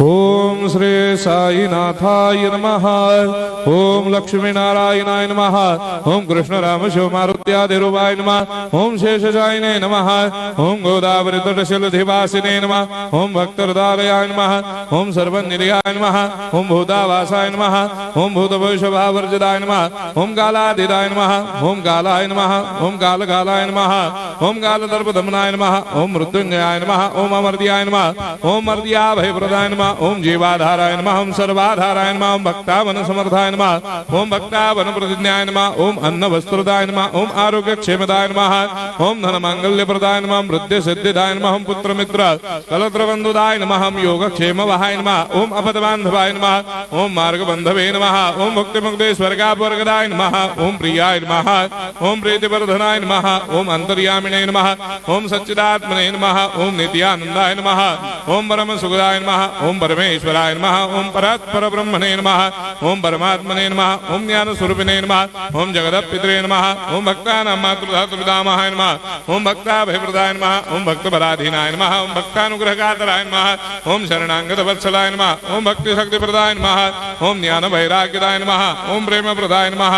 ओम श्री साईनाथाय नमः। ओम लक्ष्मी नारायणाय नमः। ओम कृष्ण राम शिव मारुत्यादिरूपाय नमः। ओम शेषशायिने नमः। ओम गोदावरी तटशिलधिवासिने नमः। ओम भक्तहृदयाय नमः। ओम सर्वनिलयाय नमः। ओम भूतावासाय नमः। ओम भूतभविष्यभावर्जिताय नमः। ओम कालातीताय नमः। ओम कालाय नमः। ओम कालकालाय नमः। ओम कालदर्पदमनाय नमः। ओम मृत्युंजयाय नमः। ओम अमर्त्याय नमः। ओम मर्त्याभयप्रदाय नमः। ओम जीवाधाराय नमः। ओम सर्वाधाराय नमः। ओम भक्तावन समर्थाय नमः। ओम भक्तावन प्रतिज्ञाय नमः। ओम अन्न वस्त्रदाय नमः। ओम आरोग्य क्षेमदाय नमः। ओम धन मांगल्य प्रदाय नमः। ओम वृद्धि सिद्धिदाय नमः। ओम पुत्र मित्र कलत्र बंधुदाय नमः। ओम योग क्षेम वहाय नमः। ओम अपद बांधवाय नमः। ओम मार्ग बंधवे नमः। ओम मुक्ति मुक्ति स्वर्गापवर्गदाय नमः। ओम प्रियाय नमः। ओम प्रीतिवर्धनाय नमः। ओम अंतर्यामिने नमः। ओम सच्चिदात्मने नमः। ओम नित्यानंदाय नमः। ओम परम सुखदाय नमः। ओम परमेश्वराय नमः। ओम परात्पर ब्रह्मणे नमः। ओम परमात्मने नमः। ओम ज्ञान स्वरूपिणे नमः। ओम जगदपितरे नमः। ओम भक्तानां मातृधातुपितामहाय नमः। ओम भक्ताभयप्रदाय नमः। ओम भक्तपराधीनाय नमः। ओम भक्तानुग्रहकातराय नमः। ओम शरणागत वत्सलाय नमः। ओम भक्ति शक्ति प्रदाय नमः। ओम ज्ञान वैराग्यदाय नमः। ओम प्रेम प्रदाय नमः।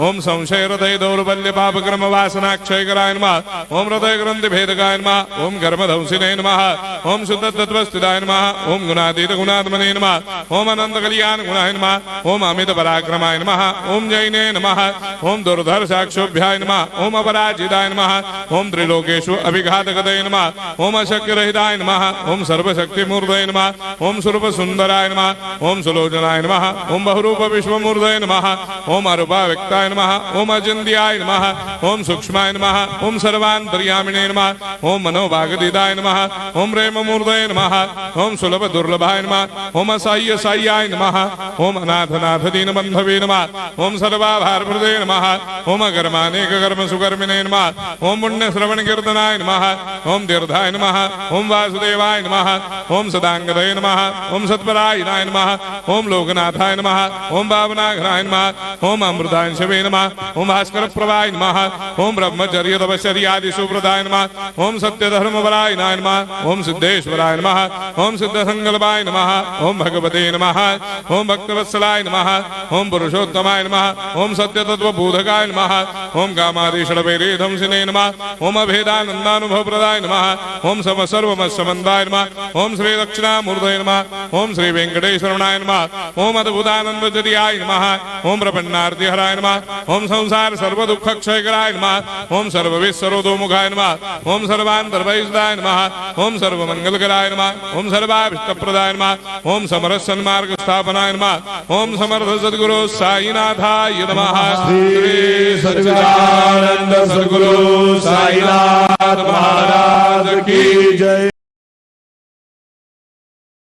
ओम संशय हृदय दौर्बल्य पाप कर्म वासना क्षयकराय नमः। ओम हृदय ग्रंथि भेदकाय नमः। ओम कर्मधंसिने नमः। ओम शुद्ध तत्वस्थिताय नमः। ओम गुणातीत गुणात्मने नमः। ओम अनंत कल्याण गुणाय नमः। ओम अमित पराक्रमाय नमः। ओम जैने नमः। ओम दुर्धर्षाक्षोभ्याय नमः। ओम अपराजिताय नमः। ओम त्रिलोकेषु अभिघातगतये नमः। ओम अशक्य रहिताय नमः। ओम सर्वशक्ति मूर्धये नमः। ओम स्वरूप सुंदराय नमः। ओम सुलोचनाय नमः। ओम बहुरूप विश्वमूर्धये नमः। ओम अरूपाव्यक्ताय नमः। ओम अचिन्त्याय नमः। ओम सूक्ष्माय नमः। ओम सर्वान्तर्यामिने नमः। ओम मनोभागदिताय नमः। ओम प्रेममूर्धये नमः। ओम सुलभ दुर्लभाय नमः। ओम असाह्य साह्याय नमः। ओम अनाथनाथ दीनबन्धवे नमः। ओम सर्वाभारप्रदे नमः। ओम अकर्मानेक कर्म सुकर्मिणे नमः। ओम पुण्य श्रवण कीर्तनाय नमः। ओम तीर्थाय नमः। ओम वासुदेवाय नमः। ओम सदांगदये नमः। ओम सत्परायणाय नमः। ओम लोकनाथाय नमः। ओम भावनाघनाय नमः। ओम अमृताय शिवे नमः। ओम भास्कर प्रभाय नमः। ओम ब्रह्मचर्य तपश्चर्यादि सुप्रदाय नमः। ओम सत्य धर्म परायणाय नमः। ओम सिद्धेश्वराय नमः। ओम सिद्ध संकल्पाय नमः। ओम भगवते नमः। ओम भक्तवत्सलाय नमः। ओम पुरुषोत्तमाय नमः। ओम सत्य तत्व बोधकाय नमः। ओम कामादिषडवैरे धंसिने नमः। ओम अभेदानंदानुभव प्रदाय नमः। ओम सम सर्वमस्समन्दाय नमः। ओम श्री दक्षिणामूर्तये नमः। ओम श्री वेंकटेश्वरनाय नमः। ओम अद्भुतानंदजरियाय नमः। ओम प्रपन्नार्ति हराय नमः। ओम संसार सर्व दुख क्षयकराय नमः। ओम सर्वविश्वरोधोमुखाय नमः। ओम सर्वान्तर्वैसदाय नमः। ओम सर्वमंगलकराय नमः। ओम सर्वाभिष्टप्रदाय नमः। ओम समरस सन्मार्ग स्थापनाय नमः। ओम समर्थ सद्गुरु साईनाथाय नमः। श्री सच्चिदानंद सद्गुरु साईनाथ महाराज